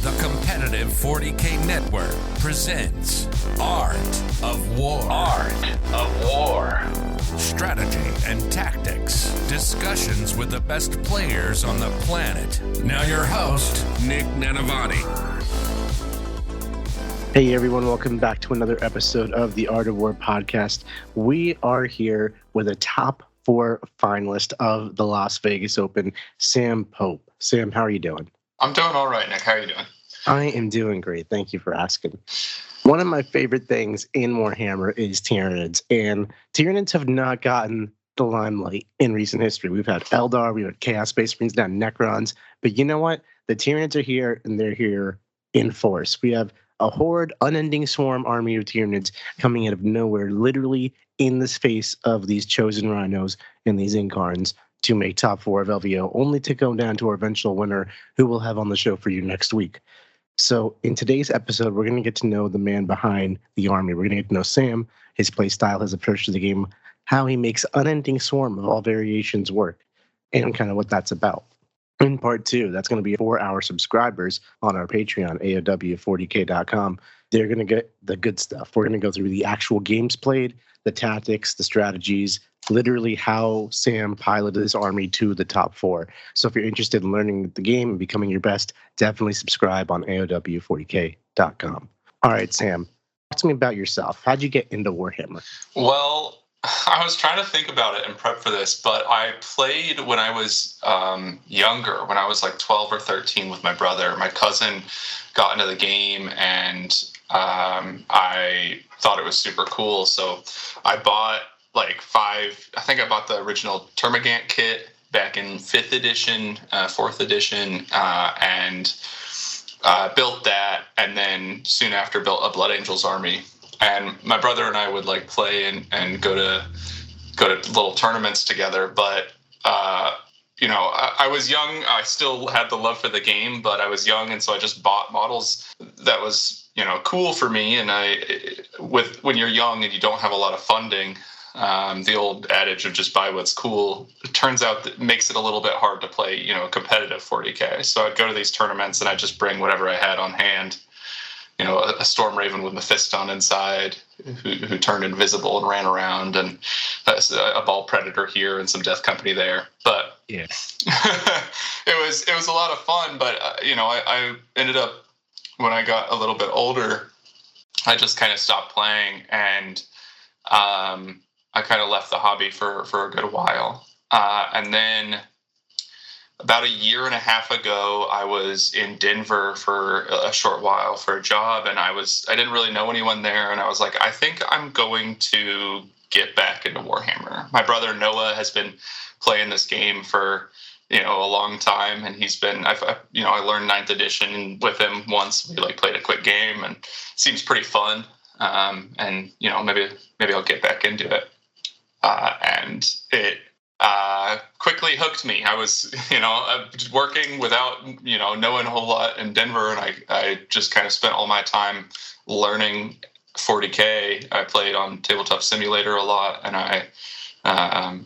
The competitive 40K network presents Art of War. Art of War. Strategy and tactics. Discussions with the best players on the planet. Now your host, Nick Nanavati. Hey everyone, welcome back to another episode of the Art of War podcast. We are here with a top 4 finalist of the Las Vegas Open, Sam Pope. Sam, how are you doing? I'm doing all right, Nick. How are you doing? I am doing great. Thank you for asking. One of my favorite things in Warhammer is Tyranids, and Tyranids have not gotten the limelight in recent history. We've had Eldar, we've had Chaos Space Marines, now Necrons, but you know what? The Tyranids are here, and they're here in force. We have a Horde, Unending Swarm army of Tyranids coming out of nowhere, literally in the face of these chosen rhinos and these incarns to make top 4 of LVO, only to go down to our eventual winner, who we'll have on the show for you next week. So in today's episode, we're going to get to know the man behind the army. We're going to get to know Sam, his play style, his approach to the game, how he makes Unending Swarm of all variations work, and kind of what that's about. In part 2, that's going to be for our subscribers on our Patreon, AOW40k.com. They're going to get the good stuff. We're going to go through the actual games played, the tactics, the strategies, literally how Sam piloted his army to the top 4. So if you're interested in learning the game and becoming your best, definitely subscribe on AOW40k.com. All right, Sam, talk to me about yourself. How'd you get into Warhammer? Well, I was trying to think about it and prep for this, but I played when I was younger, when I was like 12 or 13 with my brother. My cousin got into the game, and I thought it was super cool. So I bought like 5, I think I bought the original Termagant kit back in 5th edition, 4th edition, and built that, and then soon after built a Blood Angels army. And my brother and I would like play and go to little tournaments together. But I was young. I still had the love for the game, but I was young, and so I just bought models that was cool for me. And when you're young and you don't have a lot of funding, the old adage of just buy what's cool, it turns out that makes it a little bit hard to play competitive 40K. So I'd go to these tournaments and I'd just bring whatever I had on hand. A Storm Raven with Mephiston inside, who turned invisible and ran around, and a Ball Predator here and some Death Company there. But yeah, it was a lot of fun. But I ended up, when I got a little bit older, I just kind of stopped playing, and I kind of left the hobby for a good while. And then about a year and a half ago, I was in Denver for a short while for a job, and I didn't really know anyone there, and I was like, I think I'm going to get back into Warhammer. My brother Noah has been playing this game for a long time, and I learned 9th edition with him once. We played a quick game, and it seems pretty fun. And maybe I'll get back into it. And it quickly hooked me. I was, working without, knowing a whole lot in Denver, and I just kind of spent all my time learning 40K. I played on Tabletop Simulator a lot, and I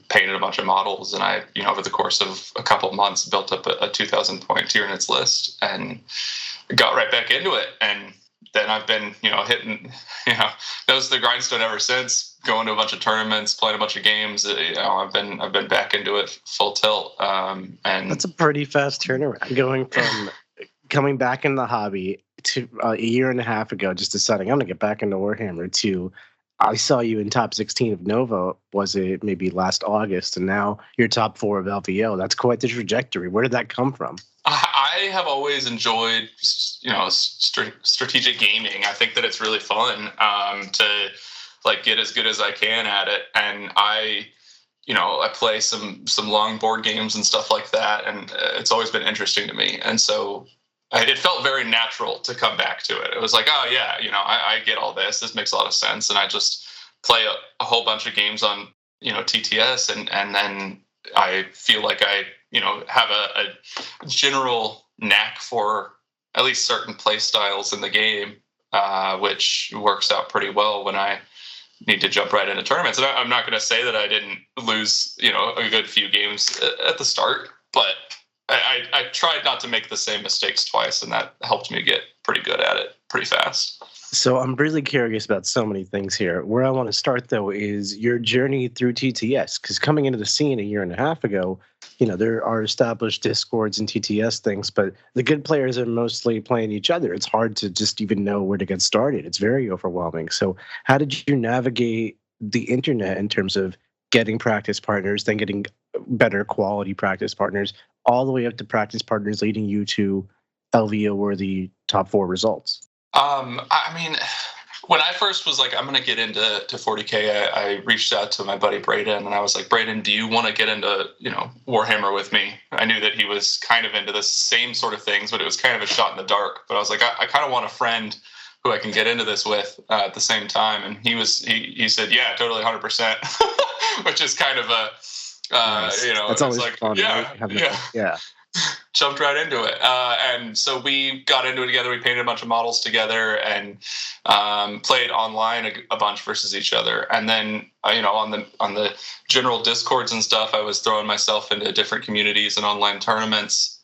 painted a bunch of models, and I, over the course of a couple of months, built up a 2,000 point Tyranids list and got right back into it. And then I've been, hitting, nose to the grindstone ever since. Going to a bunch of tournaments, playing a bunch of games. I've been back into it full tilt. And that's a pretty fast turnaround, going from coming back in the hobby to a year and a half ago, just deciding I'm going to get back into Warhammer, to I saw you in top 16 of Nova, was it maybe last August, and now you're top 4 of LVO. That's quite the trajectory. Where did that come from? I have always enjoyed, strategic gaming. I think that it's really fun to get as good as I can at it. And I play some long board games and stuff like that, and it's always been interesting to me. And so it felt very natural to come back to it. It was like, oh yeah, I get all this. This makes a lot of sense. And I just play a whole bunch of games on, TTS, and then I feel like I, have a general knack for at least certain play styles in the game, which works out pretty well when I need to jump right into tournaments. And I'm not going to say that I didn't lose, a good few games at the start, but I tried not to make the same mistakes twice, and that helped me get pretty good at it pretty fast. So I'm really curious about so many things here. Where I want to start, though, is your journey through TTS. Because coming into the scene a year and a half ago, there are established Discords and TTS things, but the good players are mostly playing each other. It's hard to just even know where to get started. It's very overwhelming. So how did you navigate the internet in terms of getting practice partners, then getting better quality practice partners, all the way up to practice partners leading you to LVO-worthy top 4 results? I mean, when I first was like, I'm going to get into 40K, I reached out to my buddy Braden, and I was like, Braden, do you want to get into, Warhammer with me? I knew that he was kind of into the same sort of things, but it was kind of a shot in the dark. But I was like, I kind of want a friend who I can get into this with at the same time. And he said, yeah, totally 100%, which is kind of a, nice. That's always like, fun. Yeah. Jumped right into it. And so we got into it together. We painted a bunch of models together and played online a bunch versus each other. And then, on the general Discords and stuff, I was throwing myself into different communities and online tournaments.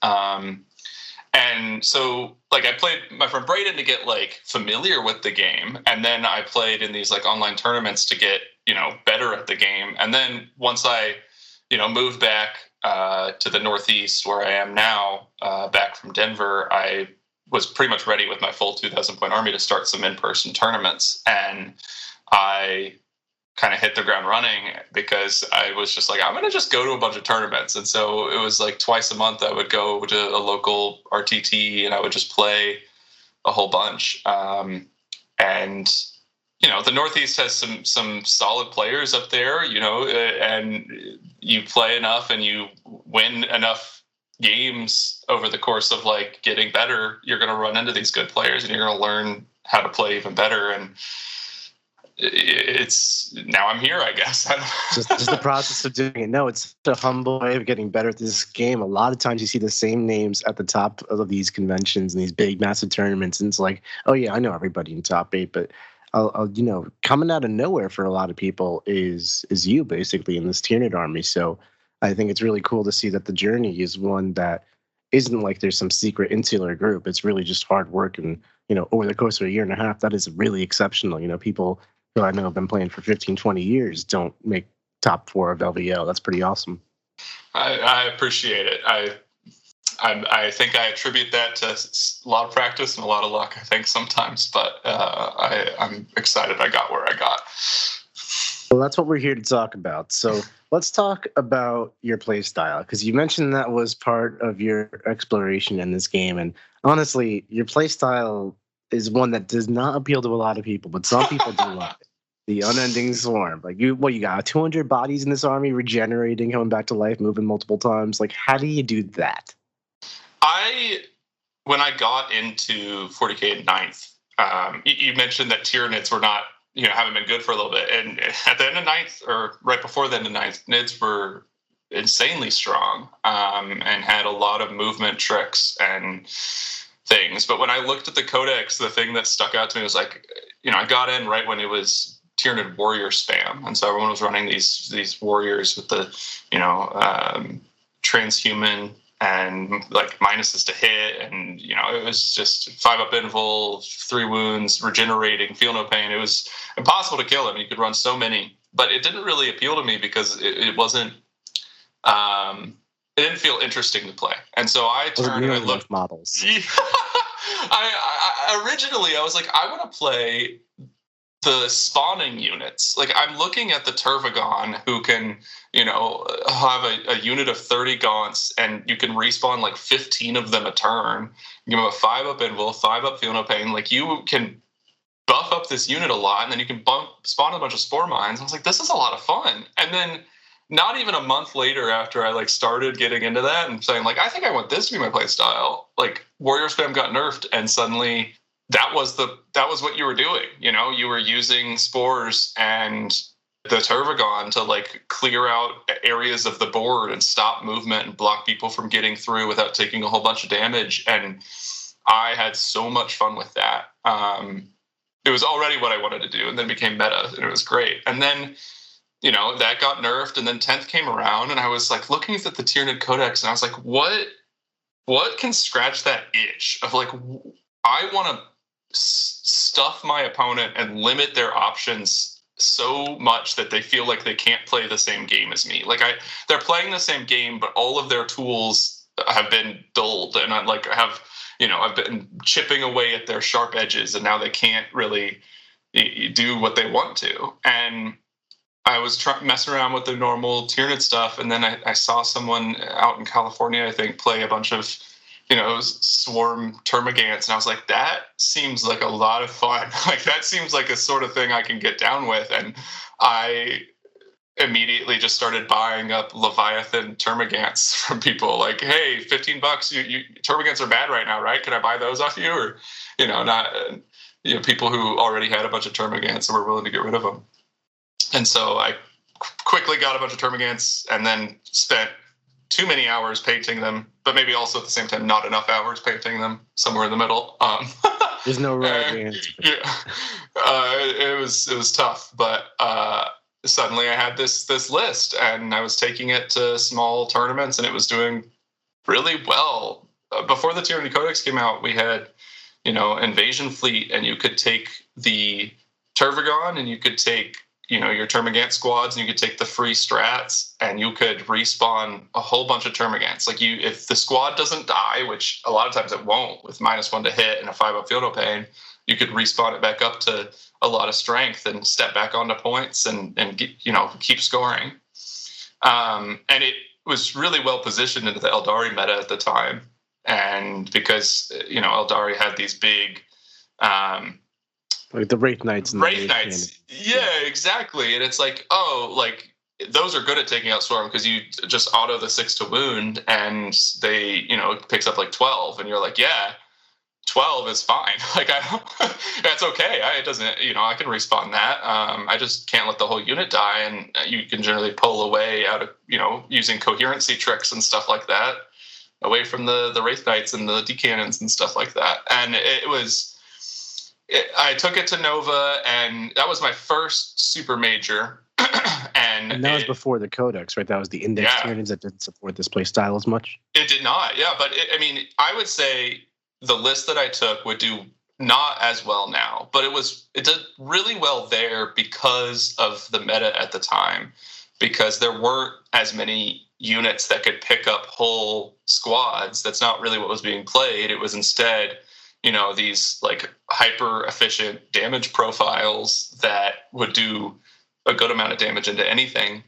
And so, like, I played my friend Braden to get, like, familiar with the game. And then I played in these, like, online tournaments to get, better at the game. And then once I, moved back to the Northeast where I am now, back from Denver, I was pretty much ready with my full 2,000 point army to start some in-person tournaments. And I kind of hit the ground running because I was just like, I'm going to just go to a bunch of tournaments. And so it was like twice a month I would go to a local RTT and I would just play a whole bunch. And the Northeast has some solid players up there, and you play enough and you win enough games over the course of like getting better, you're going to run into these good players and you're going to learn how to play even better. And it's now I'm here, I guess. just the process of doing it. No, it's a humble way of getting better at this game. A lot of times you see the same names at the top of these conventions and these big, massive tournaments, and it's like, oh yeah, I know everybody in top 8, but I'll coming out of nowhere for a lot of people is you basically in this Tyranid army. So I think it's really cool to see that the journey is one that isn't like there's some secret insular group. It's really just hard work, and over the course of a year and a half, that is really exceptional. People who I know have been playing for 15, 20 years don't make top 4 of LVO. That's pretty awesome. I appreciate it. I think I attribute that to a lot of practice and a lot of luck, I think, sometimes. But I'm excited I got where I got. Well, that's what we're here to talk about. So let's talk about your play style, because you mentioned that was part of your exploration in this game. And honestly, your play style is one that does not appeal to a lot of people, but some people do love it. The Unending Swarm. Like, you got 200 bodies in this army, regenerating, coming back to life, moving multiple times. Like, how do you do that? When I got into 40K at 9th, you mentioned that Tyranids were not, haven't been good for a little bit. And at the end of 9th, or right before the end of 9th, Nids were insanely strong, and had a lot of movement tricks and things. But when I looked at the codex, the thing that stuck out to me was like, I got in right when it was Tyranid warrior spam. And so everyone was running these warriors with the, transhuman and like minuses to hit. And, it was just 5-up invul, 3 wounds, regenerating, feel no pain. It was impossible to kill him. You could run so many, but it didn't really appeal to me because it wasn't, it didn't feel interesting to play. And so I turned and I looked models. I originally was like, I want to play the spawning units. Like, I'm looking at the Turvagon who can, have a unit of 30 gaunts, and you can respawn like 15 of them a turn. You give them a 5-up invul, 5-up feel no pain. Like, you can buff up this unit a lot, and then you can spawn a bunch of spore mines. I was like, this is a lot of fun. And then not even a month later, after I like started getting into that and saying like, I think I want this to be my play style, like warrior spam got nerfed, and suddenly that was what you were doing. You were using spores and the Turvagon to like clear out areas of the board and stop movement and block people from getting through without taking a whole bunch of damage. And I had so much fun with that. It was already what I wanted to do, and then it became meta, and it was great. And then, that got nerfed, and then 10th came around, and I was like looking at the Tyranid Codex, and I was like, what what can scratch that itch of like, I want to stuff my opponent and limit their options so much that they feel like they can't play the same game as me. Like they're playing the same game, but all of their tools have been dulled, and I've been chipping away at their sharp edges, and now they can't really do what they want to. And I was messing around with the normal Tyranid stuff, and then I saw someone out in California, I think, play a bunch of, Swarm Termagants, and I was like, that seems like a lot of fun. Like, that seems like a sort of thing I can get down with. And I immediately just started buying up Leviathan Termagants from people. Like, hey, $15, Termagants are bad right now, right? Can I buy those off you? Or, people who already had a bunch of Termagants and were willing to get rid of them. And so I quickly got a bunch of Termagants and then spent too many hours painting them, but maybe also at the same time not enough hours painting them, somewhere in the middle. There's no right answer. Yeah, it was tough, but suddenly I had this list, and I was taking it to small tournaments, and it was doing really well. Before the Tyranid Codex came out, we had Invasion Fleet, and you could take the Tervagon, and you could take your Termagant squads, and you could take the free strats, and you could respawn a whole bunch of Termagants. Like, if the squad doesn't die, which a lot of times it won't, with -1 to hit and a 5-up field of pain, you could respawn it back up to a lot of strength and step back onto points and keep scoring. And it was really well positioned into the Eldari meta at the time, and because Eldari had these big. Like the Wraith Knights. Yeah, exactly. And it's like, those are good at taking out Swarm because you just auto the 6 to wound, and they, it picks up like 12, and you're like, yeah, 12 is fine. Like, that's okay. It doesn't, I can respawn that. I just can't let the whole unit die, and you can generally pull away out of, using coherency tricks and stuff like that, away from the Wraith Knights and the D-Cannons and stuff like that. And I took it to Nova, and that was my first super major. and that was before the Codex, right? That was the Index Tyranids that didn't support this play style as much. It did not, yeah. But I would say the list that I took would do not as well now, but it did really well there because of the meta at the time, because there weren't as many units that could pick up whole squads. That's not really what was being played. It was instead these like hyper efficient damage profiles that would do a good amount of damage into anything.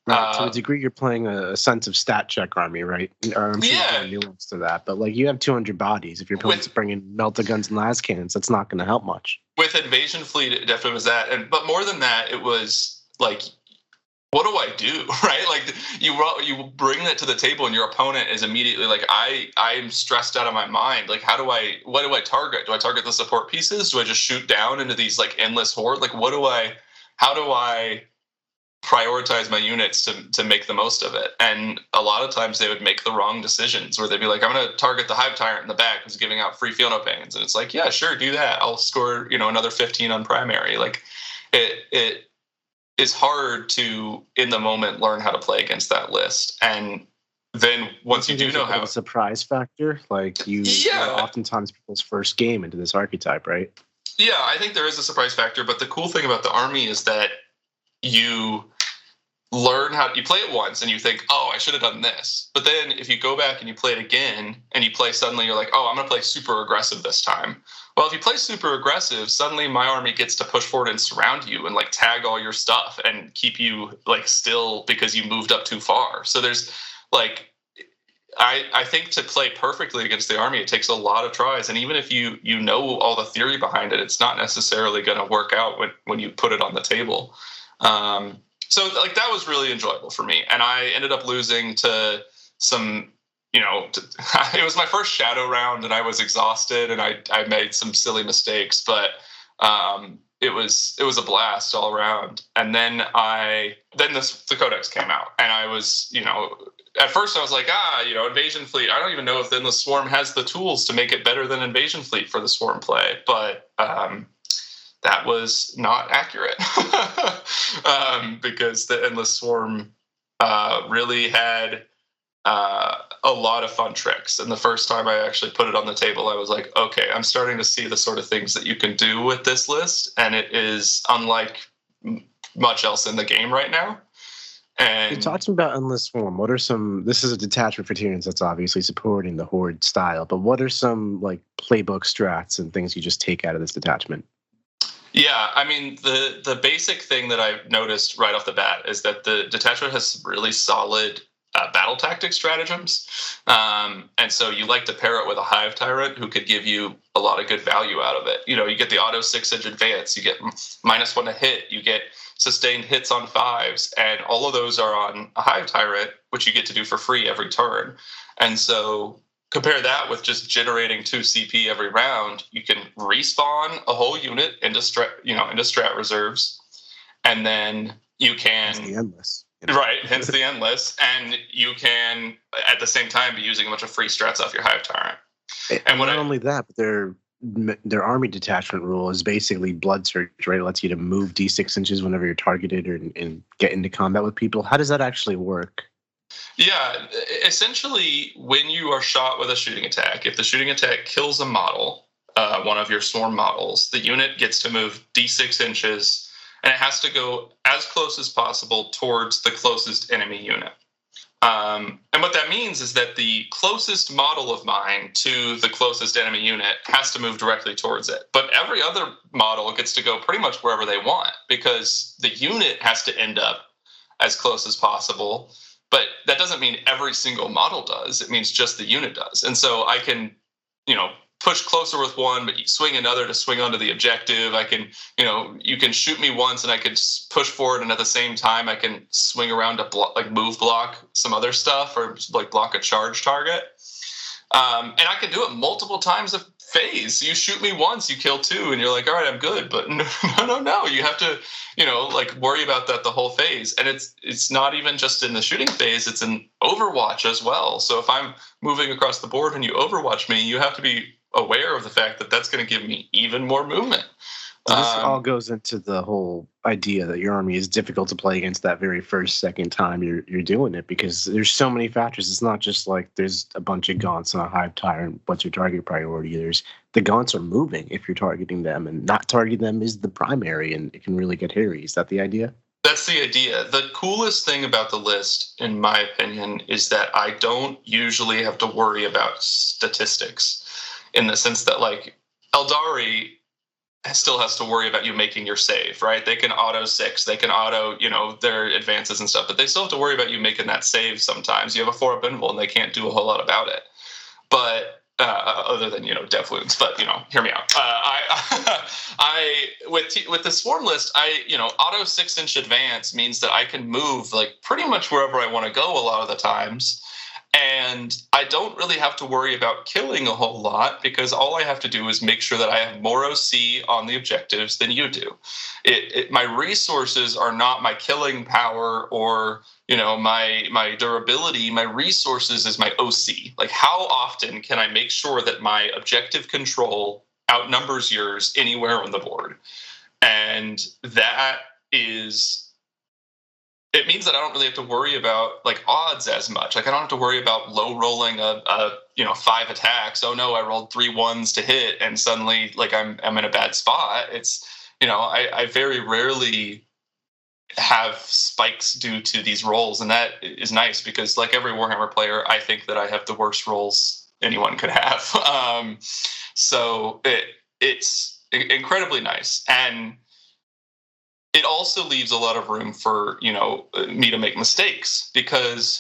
Right, to a degree, you're playing a sense of stat check army, right? I'm sure there's a nuance to that, but like you have 200 bodies. If your opponent's bringing melta guns and las cannons, that's not going to help much. With Invasion Fleet, it definitely was that, but more than that, it was like, what do I do, right? Like you bring that to the table, and your opponent is immediately like, I'm stressed out of my mind. Like, what do I target? Do I target the support pieces? Do I just shoot down into these like endless horde? Like, how do I prioritize my units to make the most of it? And a lot of times they would make the wrong decisions, where they'd be like, I'm going to target the Hive Tyrant in the back who's giving out free Field Pains. And it's like, yeah, sure, do that. I'll score, another 15 on primary. Like it is hard to, in the moment, learn how to play against that list. And then once you do know how, a surprise factor, like you're oftentimes people's first game into this archetype, right? Yeah, I think there is a surprise factor. But the cool thing about the army is that you learn how you play it once and you think, oh, I should have done this. But then if you go back and you play it again and you play, suddenly you're like, oh, I'm going to play super aggressive this time. Well, if you play super aggressive, suddenly my army gets to push forward and surround you and like tag all your stuff and keep you like still because you moved up too far. So there's like, I think to play perfectly against the army, it takes a lot of tries. And even if you know all the theory behind it, it's not necessarily going to work out when you put it on the table. So like that was really enjoyable for me. And I ended up losing to some, it was my first shadow round and I was exhausted and I made some silly mistakes, but it was a blast all around. And then the Codex came out and I was, at first I was like, Invasion Fleet. I don't even know if then the Swarm has the tools to make it better than Invasion Fleet for the Swarm play, but that was not accurate because the Endless Swarm really had a lot of fun tricks. And the first time I actually put it on the table, I was like, okay, I'm starting to see the sort of things that you can do with this list, and it is unlike much else in the game right now. And you talked about Endless Swarm. What are some? This is a detachment for Tyranids that's obviously supporting the Horde style, but what are some like playbook strats and things you just take out of this detachment? Yeah, I mean, the basic thing that I've noticed right off the bat is that the detachment has really solid battle tactic stratagems. And so you like to pair it with a Hive Tyrant who could give you a lot of good value out of it. You know, you get the auto 6-inch advance, you get -1 to hit, you get sustained hits on 5s, and all of those are on a Hive Tyrant, which you get to do for free every turn. And so compare that with just generating 2 CP every round. You can respawn a whole unit into strat reserves, and then you can It's the endless. Right, hence the endless, and you can at the same time be using a bunch of free strats off your Hive Tyrant. And not only that, but their army detachment rule is basically blood surge, right? It lets you to move d6 inches whenever you're targeted and get into combat with people. How does that actually work? Yeah, essentially, when you are shot with a shooting attack, if the shooting attack kills a model, one of your swarm models, the unit gets to move d6 inches, and it has to go as close as possible towards the closest enemy unit. And what that means is that the closest model of mine to the closest enemy unit has to move directly towards it. But every other model gets to go pretty much wherever they want, because the unit has to end up as close as possible. But that doesn't mean every single model does. It means just the unit does. And so I can, push closer with one, but you swing another to swing onto the objective. I can, you can shoot me once and I could push forward, and at the same time I can swing around to move block some other stuff, or like block a charge target. And I can do it multiple times a phase. You shoot me once, you kill 2, and you're like, all right, I'm good. But no. You have to, worry about that the whole phase. And it's not even just in the shooting phase, it's in Overwatch as well. So if I'm moving across the board and you Overwatch me, you have to be aware of the fact that that's going to give me even more movement. This all goes into the whole idea that your army is difficult to play against that very second time you're doing it, because there's so many factors. It's not just like there's a bunch of gaunts on a Hive Tyrant. What's your target priority? There's the gaunts are moving if you're targeting them, and not targeting them is the primary, and it can really get hairy. Is that the idea? That's the idea. The coolest thing about the list, in my opinion, is that I don't usually have to worry about statistics, in the sense that, like, Eldari still has to worry about you making your save, right? They can auto 6, they can auto, their advances and stuff, but they still have to worry about you making that save sometimes. You have a 4-up invul and they can't do a whole lot about it. But other than, death wounds, but, hear me out. With the swarm list, auto 6-inch advance means that I can move like pretty much wherever I want to go a lot of the times. And I don't really have to worry about killing a whole lot, because all I have to do is make sure that I have more OC on the objectives than you do. My resources are not my killing power or, my durability. My resources is my OC. Like, how often can I make sure that my objective control outnumbers yours anywhere on the board? And that is... it means that I don't really have to worry about like odds as much. Like, I don't have to worry about low rolling a 5 attacks. Oh no, I rolled 3 1s to hit, and suddenly like I'm in a bad spot. It's I very rarely have spikes due to these rolls, and that is nice, because like every Warhammer player, I think that I have the worst rolls anyone could have. So it's incredibly nice, and it also leaves a lot of room for, me to make mistakes, because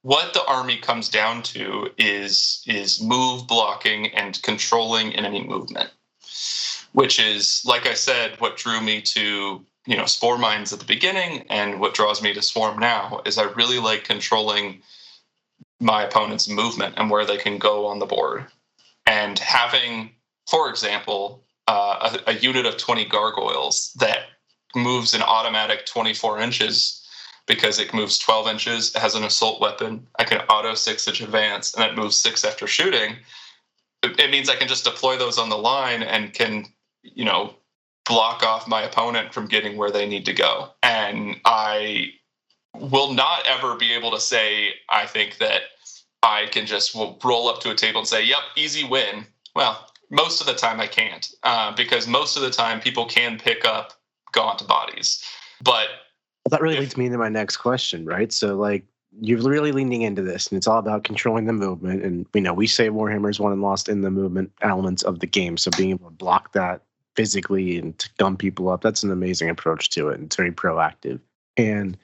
what the army comes down to is move blocking and controlling enemy movement, which is, like I said, what drew me to, Spore Mines at the beginning, and what draws me to Swarm now is I really like controlling my opponent's movement and where they can go on the board. And having, for example, a unit of 20 gargoyles that moves an automatic 24 inches because it moves 12 inches, it has an assault weapon, I can auto 6-inch advance, and it moves 6 after shooting. It means I can just deploy those on the line and can, block off my opponent from getting where they need to go. And I will not ever be able to say, I think, that I can just roll up to a table and say, yep, easy win. Well, most of the time I can't, because most of the time people can pick up gaunt bodies. But that really leads me into my next question, right? So, like, you're really leaning into this, and it's all about controlling the movement. And, we say Warhammer's won and lost in the movement elements of the game. So being able to block that physically and to gum people up, that's an amazing approach to it. And it's very proactive. And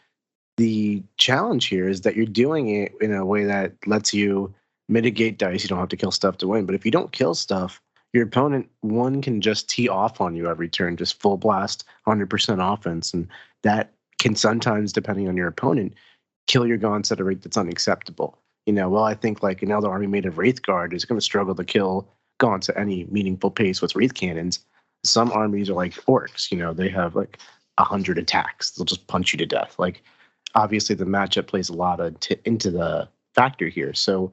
the challenge here is that you're doing it in a way that lets you mitigate dice. You don't have to kill stuff to win. But if you don't kill stuff, your opponent, one, can just tee off on you every turn, just full blast, 100% offense. And that can sometimes, depending on your opponent, kill your gaunts at a rate that's unacceptable. I think like an Eldar army made of Wraith Guard is going to struggle to kill gaunts at any meaningful pace with Wraith Cannons. Some armies are like Orcs, they have like 100 attacks. They'll just punch you to death. Like, obviously the matchup plays a lot into the factor here. So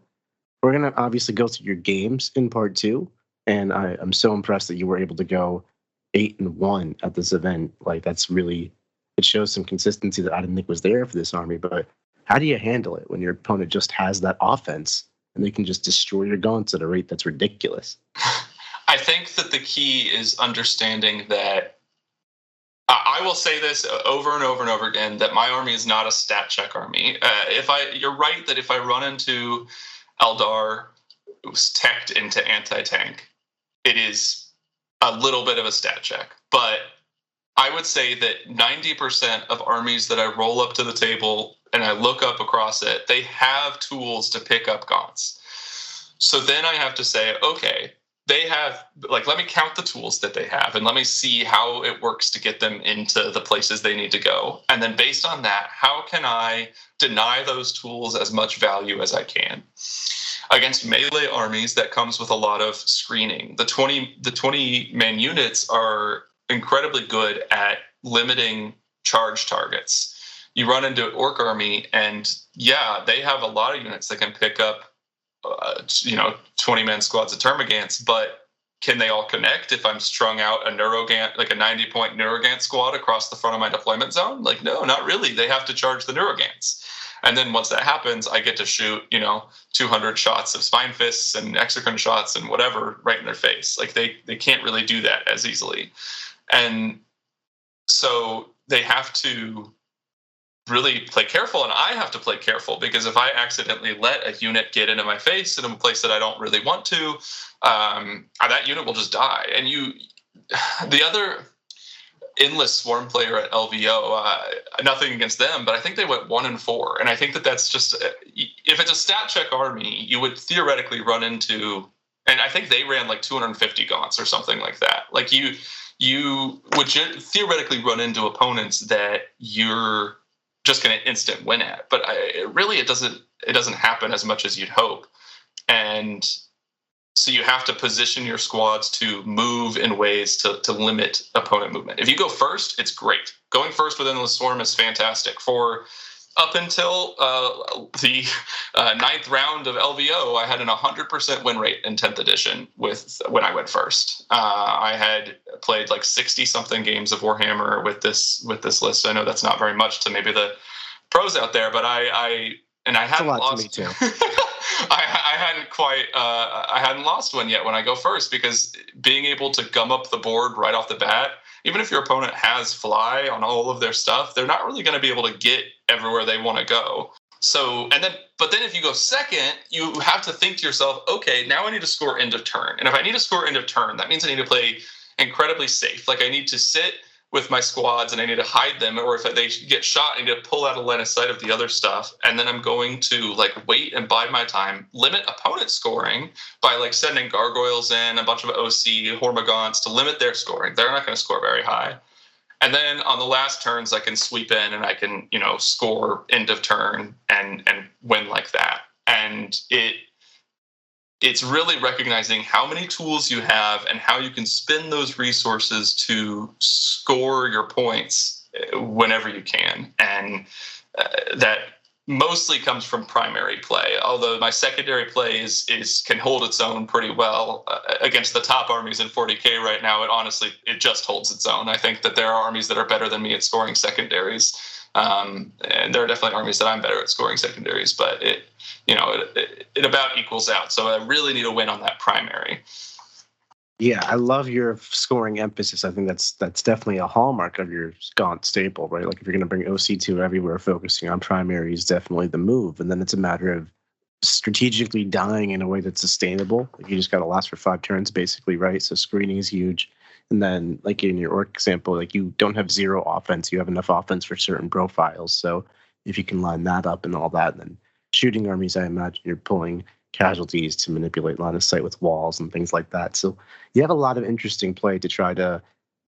we're going to obviously go through your games in part 2. And I'm so impressed that you were able to go 8-1 at this event. Like, that's really, it shows some consistency that I didn't think was there for this army. But how do you handle it when your opponent just has that offense and they can just destroy your gaunts at a rate that's ridiculous? I think that the key is understanding that I will say this over and over and over again, that my army is not a stat check army. You're right that if I run into Eldar who's teched into anti-tank, it is a little bit of a stat check. But I would say that 90% of armies that I roll up to the table and I look up across it, they have tools to pick up gaunts. So then I have to say, okay, they have, like, let me count the tools that they have and let me see how it works to get them into the places they need to go. And then based on that, how can I deny those tools as much value as I can? Against melee armies, that comes with a lot of screening. The 20-man units are incredibly good at limiting charge targets. You run into an orc army, and yeah, they have a lot of units that can pick up 20-man squads of termagants, but can they all connect if I'm strung out a Neurogant, like a 90-point Neurogant squad across the front of my deployment zone? Like, no, not really. They have to charge the Neurogants. And then once that happens, I get to shoot, 200 shots of Spine Fists and Exocrine shots and whatever right in their face. Like, they can't really do that as easily. And so they have to really play careful, and I have to play careful, because if I accidentally let a unit get into my face in a place that I don't really want to, that unit will just die. And the other Endless Swarm player at LVO, nothing against them, but I think they went 1-4, and I think that's just, if it's a stat check army, you would theoretically run into, and I think they ran like 250 gaunts or something like that. Like, you would theoretically run into opponents that you're just going to instant win at, but it doesn't happen as much as you'd hope. And so you have to position your squads to move in ways to limit opponent movement. If you go first, it's great. Going first within the swarm is fantastic. For up until the 9th round of LVO, I had an 100% win rate in 10th edition when I went first. I had played like 60-something games of Warhammer with this list. I know that's not very much to maybe the pros out there, but I hadn't lost. To me too. I hadn't lost one yet when I go first, because being able to gum up the board right off the bat, even if your opponent has fly on all of their stuff, they're not really going to be able to get everywhere they want to go. So, but then if you go second, you have to think to yourself, okay, now I need to score end of turn. And if I need to score end of turn, that means I need to play incredibly safe. Like, I need to sit with my squads and I need to hide them, or if they get shot, I need to pull out a line of sight of the other stuff. And then I'm going to wait and bide my time, limit opponent scoring by sending gargoyles in, a bunch of OC Hormagaunts to limit their scoring. They're not going to score very high. And then on the last turns, I can sweep in and I can, score end of turn and win like that. And it's really recognizing how many tools you have and how you can spend those resources to score your points whenever you can. And that mostly comes from primary play, although my secondary play can hold its own pretty well against the top armies in 40K right now. It just holds its own. I think that there are armies that are better than me at scoring secondaries, And there are definitely armies that I'm better at scoring secondaries, but it about equals out. So I really need a win on that primary. Yeah, I love your scoring emphasis. I think that's definitely a hallmark of your Gaunt staple, right? Like if you're going to bring OC2 everywhere, focusing on primary is definitely the move. And then it's a matter of strategically dying in a way that's sustainable. Like you just got to last for 5 turns, basically, right? So screening is huge. And then, like in your orc example, like you don't have 0 offense. You have enough offense for certain profiles. So if you can line that up and all that, then shooting armies, I imagine you're pulling casualties to manipulate line of sight with walls and things like that. So you have a lot of interesting play to try to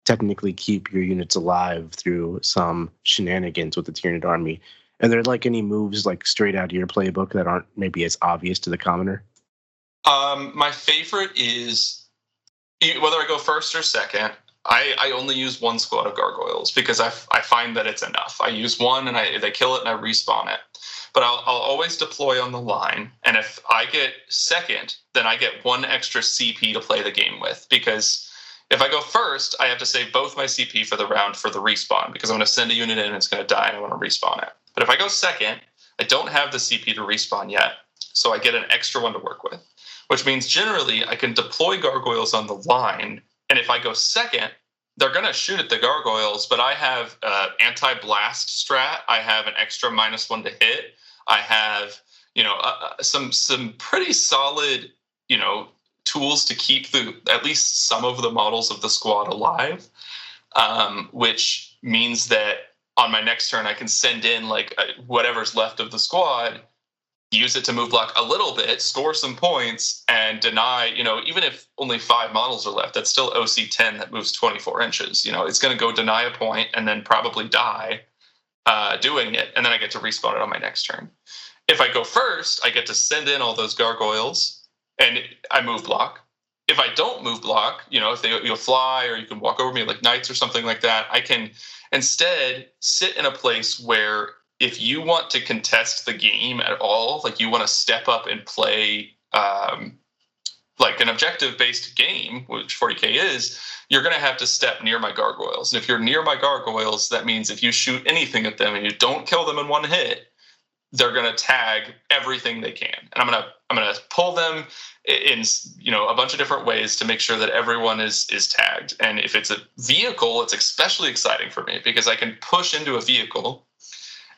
technically keep your units alive through some shenanigans with the Tyranid army. Are there like any moves like straight out of your playbook that aren't maybe as obvious to the commoner? My favorite is, whether I go first or second, I only use 1 squad of gargoyles because I find that it's enough. I use 1 and they kill it and I respawn it. But I'll always deploy on the line, and if I get second, then I get 1 extra CP to play the game with, because if I go first, I have to save both my CP for the round for the respawn, because I'm going to send a unit in and it's going to die and I want to respawn it. But if I go second, I don't have the CP to respawn yet, so I get an extra 1 to work with, which means generally I can deploy gargoyles on the line, and if I go second, they're going to shoot at the gargoyles, but I have anti-blast strat. I have an extra -1 to hit. I have, some pretty solid, tools to keep at least some of the models of the squad alive, which means that on my next turn I can send in like whatever's left of the squad, use it to move block a little bit, score some points, and deny, even if only 5 models are left, that's still OC10 that moves 24 inches. It's going to go deny a point and then probably die doing it, and then I get to respawn it on my next turn. If I go first, I get to send in all those gargoyles, and I move block. If I don't move block, if you'll fly or you can walk over me like knights or something like that, I can instead sit in a place where if you want to contest the game at all, like you want to step up and play like an objective-based game, which 40K is, you're going to have to step near my gargoyles. And if you're near my gargoyles, that means if you shoot anything at them and you don't kill them in 1 hit, they're going to tag everything they can. And I'm going to pull them in a bunch of different ways to make sure that everyone is tagged. And if it's a vehicle, it's especially exciting for me because I can push into a vehicle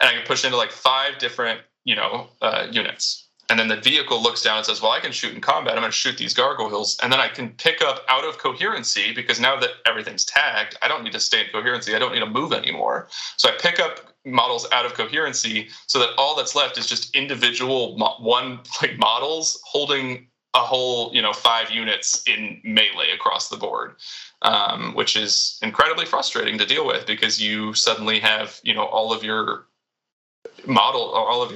and I can push into like 5 different units. And then the vehicle looks down and says, well, I can shoot in combat. I'm going to shoot these gargoyles. And then I can pick up out of coherency because now that everything's tagged, I don't need to stay in coherency. I don't need to move anymore. So I pick up models out of coherency so that all that's left is just individual models holding a whole 5 units in melee across the board, which is incredibly frustrating to deal with because you suddenly have all of your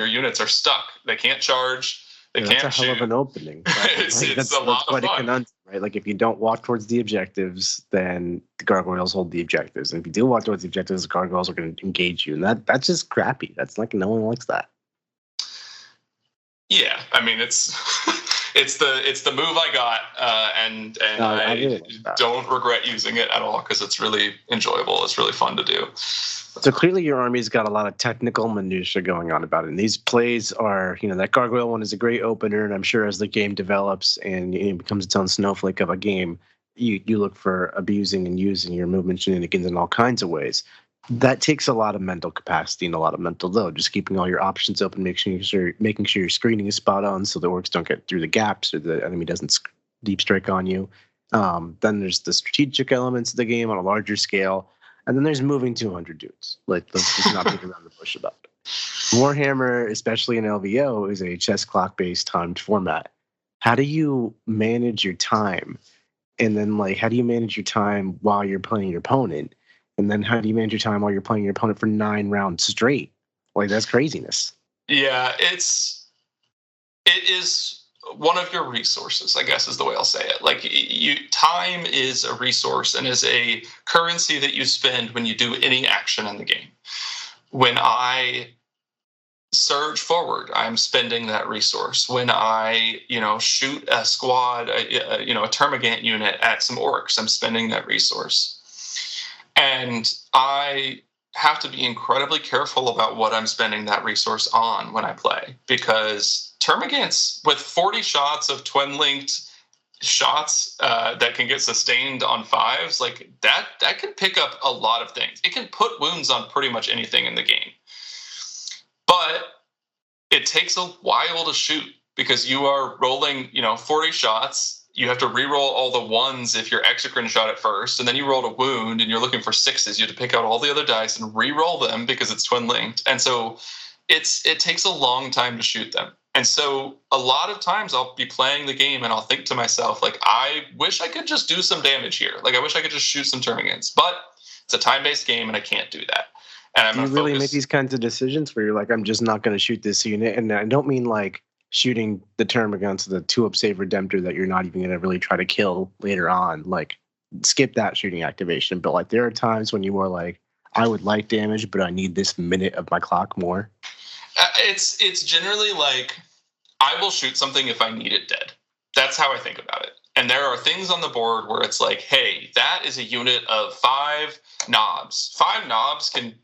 units are stuck. They can't charge. They can't shoot. That's a hell of an opening. It's a lot of fun. Conundrum, right? Like if you don't walk towards the objectives, then the gargoyles hold the objectives. And if you do walk towards the objectives, the gargoyles are going to engage you. And that's just crappy. That's like no one likes that. Yeah, I mean it's it's the move I got, and I really like don't regret using it at all because it's really enjoyable. It's really fun to do. So clearly your army's got a lot of technical minutia going on about it. And these plays are, that gargoyle one is a great opener. And I'm sure as the game develops and it becomes its own snowflake of a game, you look for abusing and using your movement shenanigans in all kinds of ways. That takes a lot of mental capacity and a lot of mental load. Just keeping all your options open, making sure your screening is spot on so the orcs don't get through the gaps or the enemy doesn't deep strike on you. Then there's the strategic elements of the game on a larger scale. And then there's moving 200 dudes. Like, let's just not beat around the bush about it. Warhammer, especially in LVO, is a chess clock-based timed format. How do you manage your time? And then, how do you manage your time while you're playing your opponent? And then how do you manage your time while you're playing your opponent for 9 rounds straight? That's craziness. Yeah, it is one of your resources, I guess is the way I'll say it. Time is a resource and is a currency that you spend when you do any action in the game. When I surge forward, I'm spending that resource. When I, shoot a squad, a termagant unit at some orcs, I'm spending that resource. And I have to be incredibly careful about what I'm spending that resource on when I play, because Termagants with 40 shots of twin-linked shots that can get sustained on 5s, like that can pick up a lot of things. It can put wounds on pretty much anything in the game. But it takes a while to shoot because you are rolling, 40 shots. You have to re-roll all the 1s if your exocrine shot at first, and then you rolled a wound and you're looking for 6s. You have to pick out all the other dice and re-roll them because it's twin-linked. And so it takes a long time to shoot them. And so a lot of times I'll be playing the game and I'll think to myself, like, I wish I could just do some damage here. Like, I wish I could just shoot some Termagants. But it's a time-based game and I can't do that. And I'm do you really make these kinds of decisions where you're like, I'm just not going to shoot this unit? And I don't mean like shooting the Termagants, the 2-up save Redemptor that you're not even going to really try to kill later on. Like, skip that shooting activation. But like, there are times when you are like, I would like damage, but I need this minute of my clock more. It's generally like, I will shoot something if I need it dead. That's how I think about it. And there are things on the board where it's like, hey, that is a unit of 5 knobs. 5 knobs can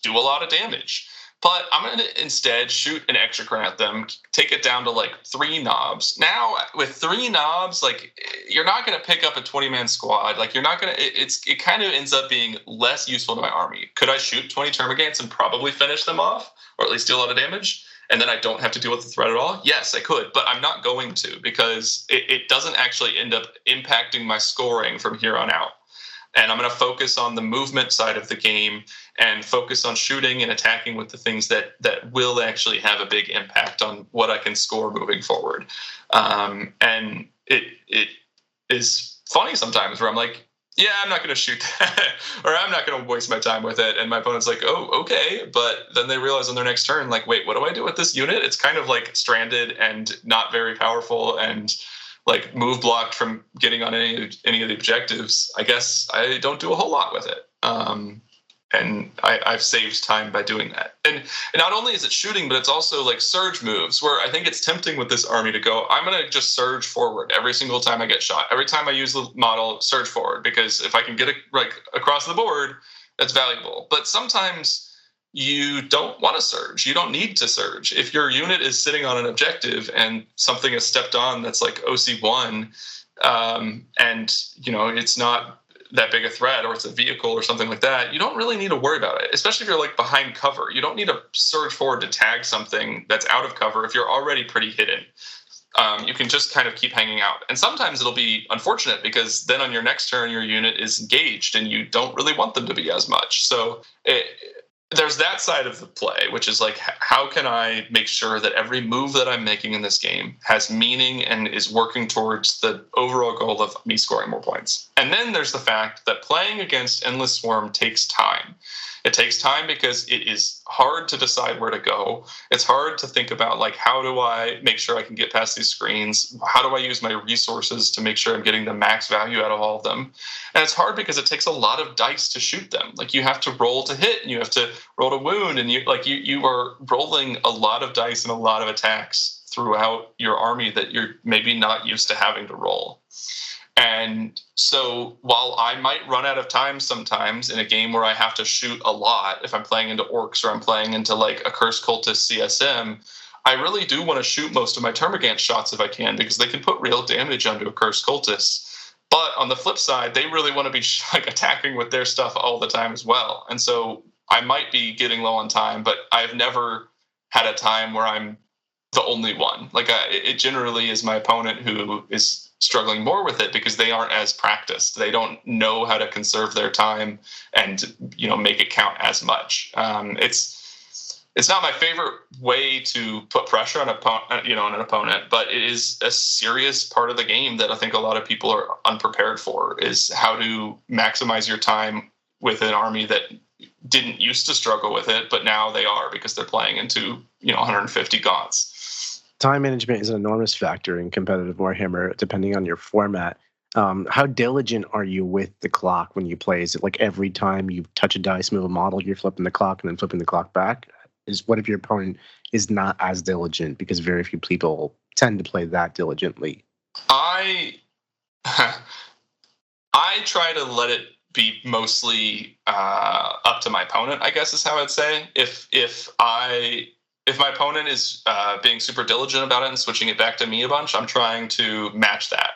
do a lot of damage. But I'm going to instead shoot an exocrine at them, take it down to like 3 knobs. Now, with 3 knobs, like, you're not going to pick up a 20-man squad. Like, you're not going to, it kind of ends up being less useful to my army. Could I shoot 20 Termagants and probably finish them off, or at least do a lot of damage? And then I don't have to deal with the threat at all? Yes, I could, but I'm not going to, because it doesn't actually end up impacting my scoring from here on out. And I'm going to focus on the movement side of the game and focus on shooting and attacking with the things that will actually have a big impact on what I can score moving forward. And it is funny sometimes where I'm like, yeah, I'm not going to shoot that, or I'm not going to waste my time with it. And my opponent's like, oh, okay. But then they realize on their next turn, like, wait, what do I do with this unit? It's kind of like stranded and not very powerful and like move blocked from getting on any of the objectives. I guess I don't do a whole lot with it. And I've saved time by doing that. And not only is it shooting, but it's also like surge moves, where I think it's tempting with this army to go, I'm going to just surge forward every single time I get shot. Every time I use the model, surge forward, because if I can get it like across the board, that's valuable. But sometimes you don't want to surge. You don't need to surge. If your unit is sitting on an objective and something is stepped on that's like OC1, and it's not that big a threat, or it's a vehicle or something like that, you don't really need to worry about it, especially if you're like behind cover. You don't need to surge forward to tag something that's out of cover if you're already pretty hidden. You can just kind of keep hanging out. And sometimes it'll be unfortunate because then on your next turn, your unit is engaged and you don't really want them to be as much. So there's that side of the play, which is like, how can I make sure that every move that I'm making in this game has meaning and is working towards the overall goal of me scoring more points? And then there's the fact that playing against Endless Swarm takes time. It takes time because it is hard to decide where to go. It's hard to think about, like, how do I make sure I can get past these screens? How do I use my resources to make sure I'm getting the max value out of all of them? And it's hard because it takes a lot of dice to shoot them. Like, you have to roll to hit, and you have to roll to wound, and you are rolling a lot of dice and a lot of attacks throughout your army that you're maybe not used to having to roll. And so while I might run out of time sometimes in a game where I have to shoot a lot, if I'm playing into orcs or I'm playing into like a Cursed Cultist CSM, I really do want to shoot most of my Termagant shots if I can, because they can put real damage onto a Cursed Cultist. But on the flip side, they really want to be like attacking with their stuff all the time as well. And so I might be getting low on time, but I've never had a time where I'm the only one. Like, it generally is my opponent who is struggling more with it because they aren't as practiced. They don't know how to conserve their time and, make it count as much. It's not my favorite way to put pressure on an opponent, but it is a serious part of the game that I think a lot of people are unprepared for, is how to maximize your time with an army that didn't used to struggle with it, but now they are because they're playing into, 150 gaunts. Time management is an enormous factor in competitive Warhammer, depending on your format. How diligent are you with the clock when you play? Is it like every time you touch a dice, move a model, you're flipping the clock and then flipping the clock back? What if your opponent is not as diligent? Because very few people tend to play that diligently. I try to let it be mostly up to my opponent, I guess is how I'd say. If my opponent is being super diligent about it and switching it back to me a bunch, I'm trying to match that.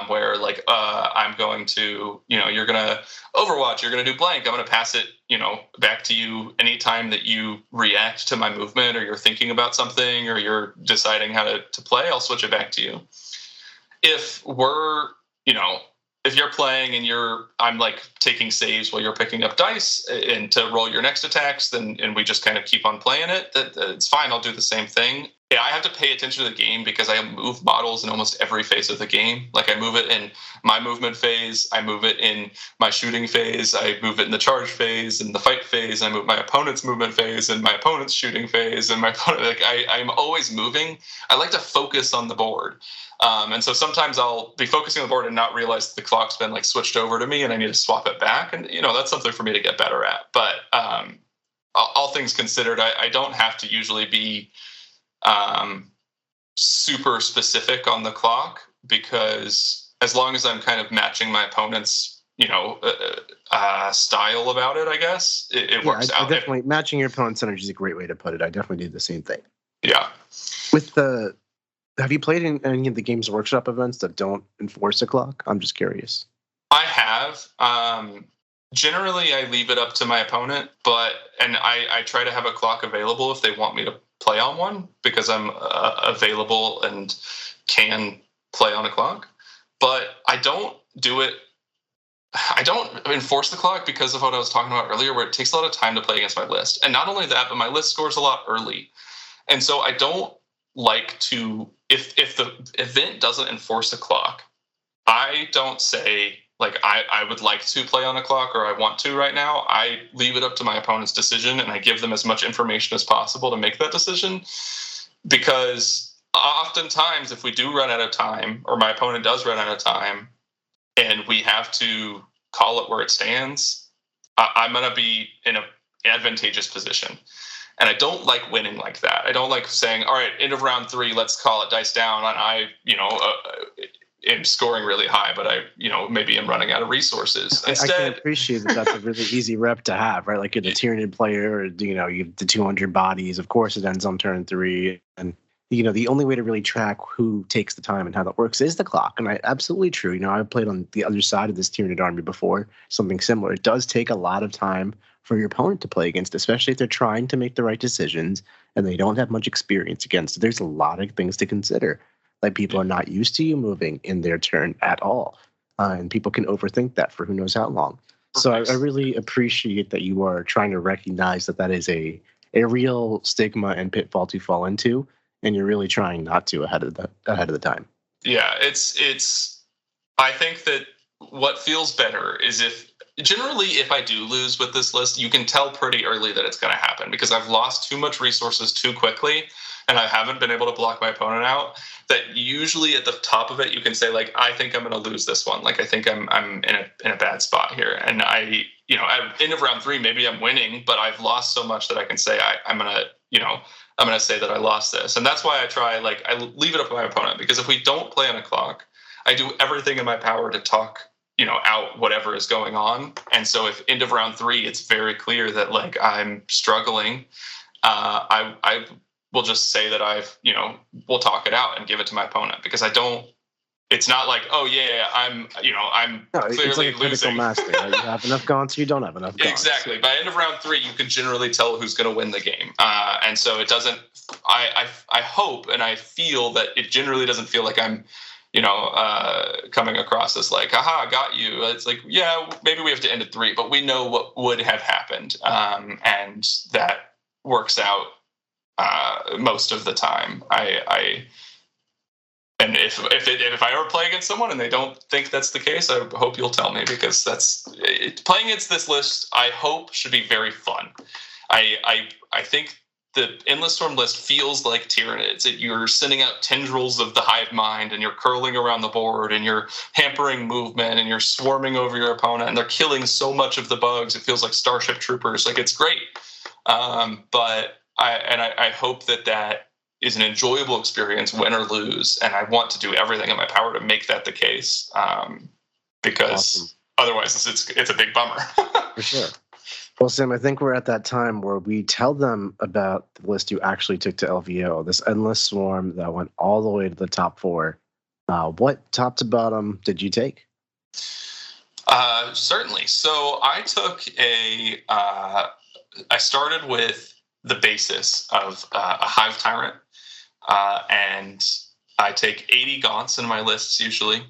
Where like I'm going to, you're gonna Overwatch, you're gonna do blank. I'm gonna pass it, back to you anytime that you react to my movement, or you're thinking about something, or you're deciding how to play. I'll switch it back to you. If we're, if you're playing and I'm like taking saves while you're picking up dice and to roll your next attacks, and we just kind of keep on playing it, it's fine. I'll do the same thing. Yeah, I have to pay attention to the game because I move models in almost every phase of the game. Like I move it in my movement phase, I move it in my shooting phase, I move it in the charge phase, and the fight phase, I move my opponent's movement phase and my opponent's shooting phase, and my opponent, like I'm always moving. I like to focus on the board. And so sometimes I'll be focusing on the board and not realize that the clock's been like switched over to me and I need to swap it back. And, that's something for me to get better at. But all things considered, I don't have to usually be super specific on the clock, because as long as I'm kind of matching my opponent's, style about it, I guess it works out. Definitely matching your opponent's energy is a great way to put it. I definitely do the same thing. Yeah. Have you played in any of the Games Workshop events that don't enforce a clock? I'm just curious. I have. Generally, I leave it up to my opponent, and I try to have a clock available if they want me to play on one, because I'm available and can play on a clock. But I don't do it. I don't enforce the clock because of what I was talking about earlier, where it takes a lot of time to play against my list. And not only that, but my list scores a lot early. And so I don't like to, if the event doesn't enforce a clock, I don't say, like, I would like to play on a clock or I want to right now. I leave it up to my opponent's decision, and I give them as much information as possible to make that decision. Because oftentimes, if we do run out of time, or my opponent does run out of time, and we have to call it where it stands, I'm going to be in an advantageous position. And I don't like winning like that. I don't like saying, all right, end of round 3, let's call it dice down. And I, am scoring really high, but I, maybe I'm running out of resources. Instead, I can appreciate that that's a really easy rep to have, right? Like you're the Tyranid player, or, you have the 200 bodies. Of course, it ends on turn 3. And, the only way to really track who takes the time and how that works is the clock. And absolutely true. I've played on the other side of this Tyranid army before, something similar. It does take a lot of time for your opponent to play against, especially if they're trying to make the right decisions and they don't have much experience against. So there's a lot of things to consider. Like, people are not used to you moving in their turn at all. And people can overthink that for who knows how long. So I really appreciate that you are trying to recognize that is a real stigma and pitfall to fall into, and you're really trying not to ahead of the time. Yeah, it's I think that what feels better is if I do lose with this list, you can tell pretty early that it's going to happen, because I've lost too much resources too quickly and I haven't been able to block my opponent out, that usually at the top of it you can say, like, I think I'm going to lose this one. Like, I think I'm in a bad spot here. And at end of round 3, maybe I'm winning, but I've lost so much that I can say I'm going to say that I lost this. And that's why I leave it up to my opponent, because if we don't play on a clock, I do everything in my power to talk out whatever is going on. And so if end of round 3, it's very clear that, like, I'm struggling, I will just say that we'll talk it out and give it to my opponent, because it's not like, oh yeah, I'm clearly it's like a losing. Master, right? You have enough gaunts, you don't have enough gaunts. Exactly. By end of round 3, you can generally tell who's going to win the game. And so it doesn't, I hope and I feel that it generally doesn't feel like I'm, coming across as like, aha, I got you. It's like, yeah, maybe we have to end at 3, but we know what would have happened. And that works out most of the time. And if I ever play against someone and they don't think that's the case, I hope you'll tell me, because playing against this list, I hope, should be very fun. I think the Endless Storm list feels like Tyranids. You're sending out tendrils of the hive mind, and you're curling around the board, and you're hampering movement, and you're swarming over your opponent, and they're killing so much of the bugs. It feels like Starship Troopers. Like, it's great. But I hope that is an enjoyable experience, win or lose, and I want to do everything in my power to make that the case. Because otherwise it's a big bummer. For sure. Well, Sam, I think we're at that time where we tell them about the list you actually took to LVO, this Endless Swarm that went all the way to the top 4. What top to bottom did you take? Certainly. So I took I started with the basis of a Hive Tyrant, and I take 80 Gaunts in my lists usually.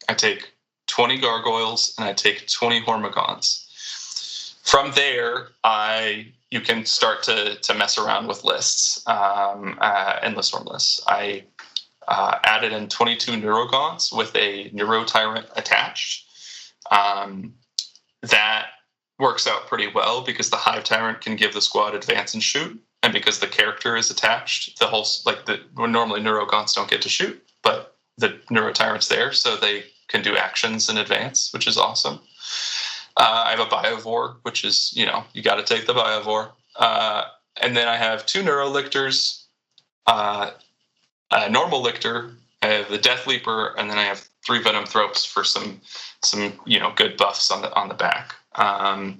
I take 20 Gargoyles, and I take 20 Hormagaunts. From there, you can start to mess around with lists, Endless Swarm lists. I added in 22 Neurogaunts with a Neuro Tyrant attached. That works out pretty well because the Hive Tyrant can give the squad advance and shoot, and because the character is attached, normally Neurogaunts don't get to shoot, but the Neuro Tyrant's there, so they can do actions in advance, which is awesome. I have a Biovore, which is, you got to take the Biovore. And then I have 2 Neurolictors, a normal Lictor, I have the Death Leaper, and then I have 3 Venom Thropes for some good buffs on the back. I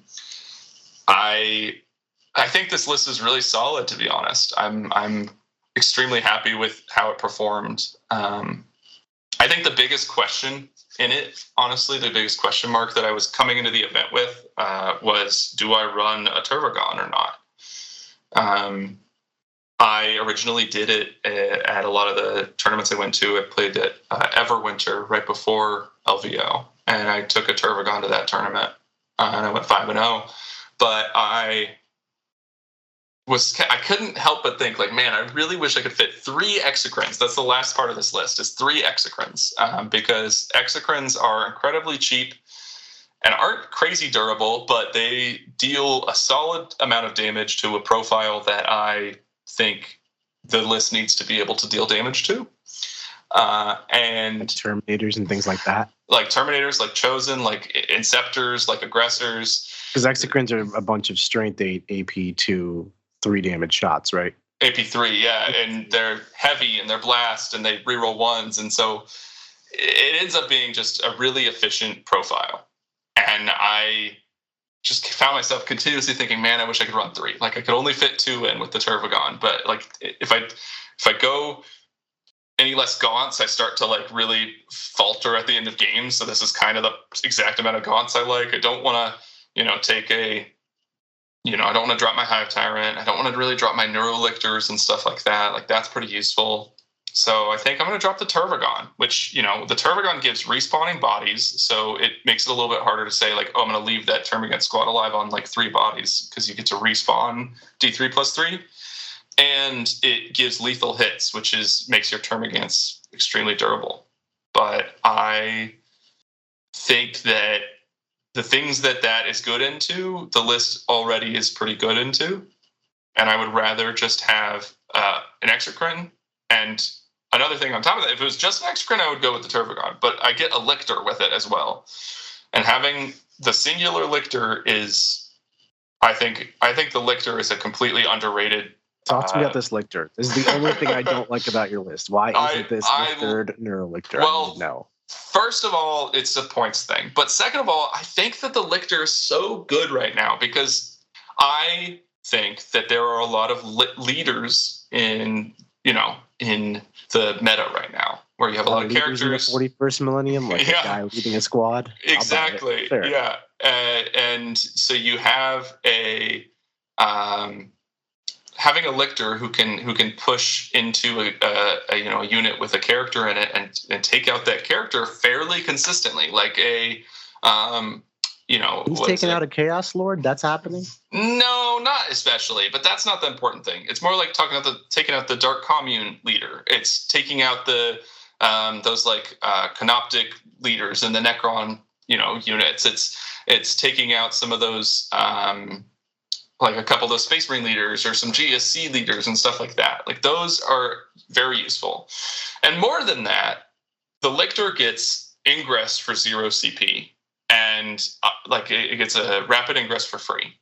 think this list is really solid, to be honest. I'm extremely happy with how it performed. I think the biggest question in it, honestly, the biggest question mark that I was coming into the event with was, do I run a Turvagon or not? I originally did it at a lot of the tournaments I went to. I played at Everwinter right before LVO, and I took a Turvagon to that tournament, and I went 5-0. But I couldn't help but think, like, man, I really wish I could fit 3 Exocrines. That's the last part of this list, is 3 Exocrines, because Exocrines are incredibly cheap and aren't crazy durable, but they deal a solid amount of damage to a profile that I think the list needs to be able to deal damage to. And like Terminators and things like that. Like Terminators, like Chosen, like Inceptors, like Aggressors. Because Exocrines are a bunch of Strength 8 AP 2 3 damage shots, right? AP3, yeah, and they're heavy and they're blast and they reroll 1s, and so it ends up being just a really efficient profile. And I just found myself continuously thinking, man, I wish I could run 3. Like, I could only fit 2 in with the Turvagon, but like if I go any less Gaunts, I start to like really falter at the end of games. So this is kind of the exact amount of Gaunts I like. I don't want to, take I don't want to drop my Hive Tyrant. I don't want to really drop my Neurolictors and stuff like that. Like, that's pretty useful. So I think I'm going to drop the Turvagon, which, the Turvagon gives respawning bodies. So it makes it a little bit harder to say, like, oh, I'm going to leave that Termagant squad alive on like 3 bodies, because you get to respawn D3+3. And it gives lethal hits, which makes your Termagants extremely durable. But I think that the things that is good into, the list already is pretty good into. And I would rather just have an Exocrine. And another thing on top of that, if it was just an Exocrine, I would go with the Turvagon. But I get a Lictor with it as well. And having the singular Lictor is, I think the Lictor is a completely underrated. Talk to me about this Lictor. This is the only thing I don't like about your list. Why isn't this the third Neurolictor? Well, I need to know. First of all, it's a points thing. But second of all, I think that the Lictor is so good right now because I think that there are a lot of leaders in the meta right now, where you have a lot of characters in the 41st millennium, like a guy leading a squad. Exactly. Yeah. And so you have having a Lictor who can push into a unit with a character in it and take out that character fairly consistently, like he's taking out a Chaos Lord. That's happening. No, not especially, but that's not the important thing. It's more like taking out the Dark Commune leader. It's taking out the those like Canoptic leaders and the Necron units. It's taking out some of those. Like a couple of those Space Marine leaders or some GSC leaders and stuff like that. Like, those are very useful. And more than that, the Lictor gets ingress for 0 CP. And it gets a rapid ingress for free.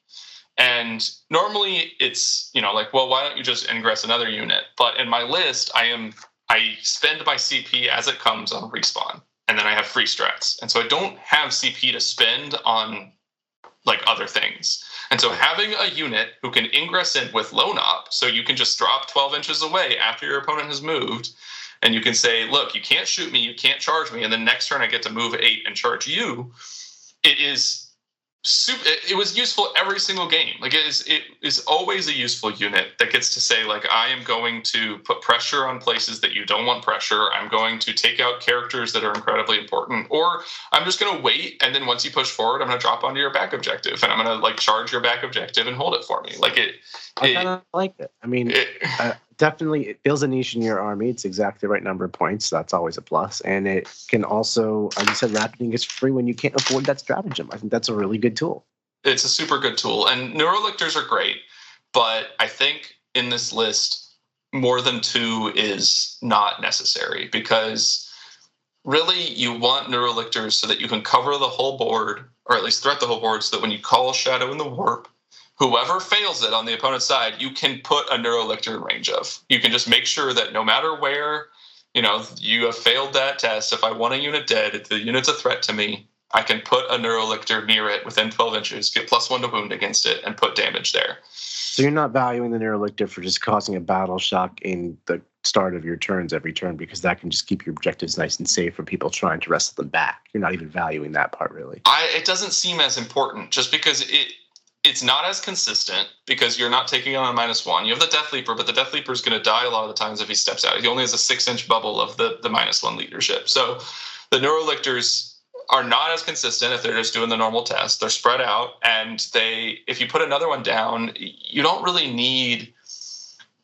And normally it's, well, why don't you just ingress another unit? But in my list, I spend my CP as it comes on respawn. and then I have free strats. And so I don't have CP to spend on like other things. And so having a unit who can ingress in with lone op, so you can just drop 12 inches away after your opponent has moved, and you can say, look, you can't shoot me, you can't charge me, and then next turn I get to move 8 and charge you. It is super. It was useful every single game. Like it is always a useful unit that gets to say, like, I am going to put pressure on places that you don't want pressure. I'm going to take out characters that are incredibly important, or I'm just going to wait, and then once you push forward, I'm going to drop onto your back objective, and I'm going to like charge your back objective and hold it for me. Like I kind of like it. I mean, definitely it fills a niche in your army. It's exactly the right number of points. That's always a plus. And it can also, like you said, rapiding is free when you can't afford that stratagem. I think that's a really good tool. It's a super good tool. And Neurolictors are great. But I think in this list, more than 2 is not necessary, because really you want Neurolictors so that you can cover the whole board, or at least threat the whole board, so that when you call Shadow in the Warp, whoever fails it on the opponent's side, you can put a Neurolictor in range of. You can just make sure that no matter where, you have failed that test, if I want a unit dead, if the unit's a threat to me, I can put a Neurolictor near it within 12 inches, get +1 to wound against it, and put damage there. So you're not valuing the Neurolictor for just causing a battle shock in the start of your turns every turn, because that can just keep your objectives nice and safe from people trying to wrestle them back. You're not even valuing that part, really. It doesn't seem as important, just because it's not as consistent, because you're not taking on a -1. You have the Death Leaper, but the Death Leaper is going to die a lot of the times if he steps out. He only has a 6-inch bubble of the -1 leadership. So the Neurolictors are not as consistent if they're just doing the normal test. They're spread out, and if you put another one down, you don't really need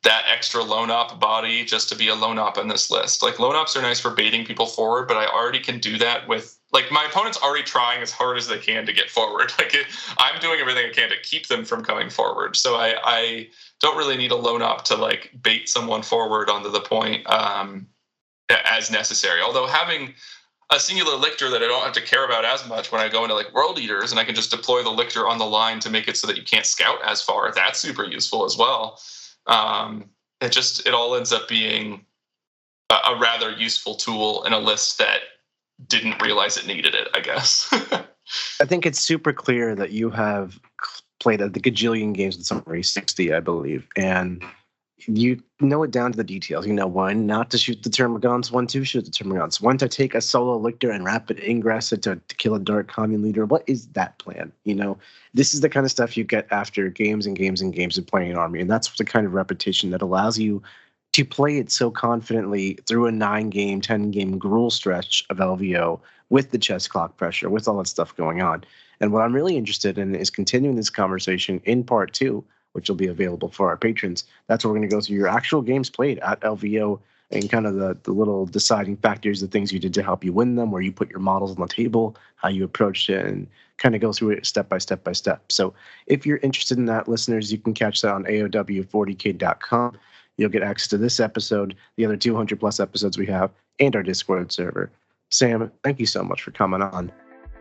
that extra lone op body just to be a lone op in this list. Like, lone ops are nice for baiting people forward, but I already can do that with, like, my opponent's already trying as hard as they can to get forward. Like, I'm doing everything I can to keep them from coming forward. So I don't really need a lone op to like bait someone forward onto the point as necessary. Although having a singular lictor that I don't have to care about as much when I go into like World Eaters, and I can just deploy the lictor on the line to make it so that you can't scout as far, that's super useful as well. It all ends up being a rather useful tool in a list that didn't realize it needed it, I guess. I think it's super clear that you have played the gajillion games with Summary 60, I believe, and you know it down to the details. You know when not to shoot the Termagants, when to shoot the Termagants, when to take a solo lictor and rapid ingress it to kill a dark commune leader. What is that plan? This is the kind of stuff you get after games and games and games of playing an army, and that's the kind of repetition that allows you to play it so confidently through a 9-game, 10-game gruel stretch of LVO with the chess clock pressure, with all that stuff going on. And what I'm really interested in is continuing this conversation in part 2, which will be available for our patrons. That's where we're going to go through your actual games played at LVO and kind of the little deciding factors, the things you did to help you win them, where you put your models on the table, how you approached it, and kind of go through it step by step by step. So if you're interested in that, listeners, you can catch that on AOW40k.com. You'll get access to this episode, the other 200 plus episodes we have, and our Discord server. Sam, thank you so much for coming on.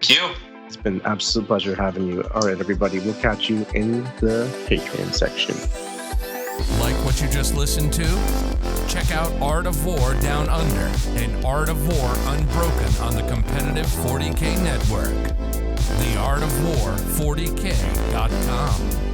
Thank you. It's been an absolute pleasure having you. All right, everybody, we'll catch you in the Patreon section. Like what you just listened to? Check out Art of War Down Under and Art of War Unbroken on the competitive 40K network. The Art of War 40K.com.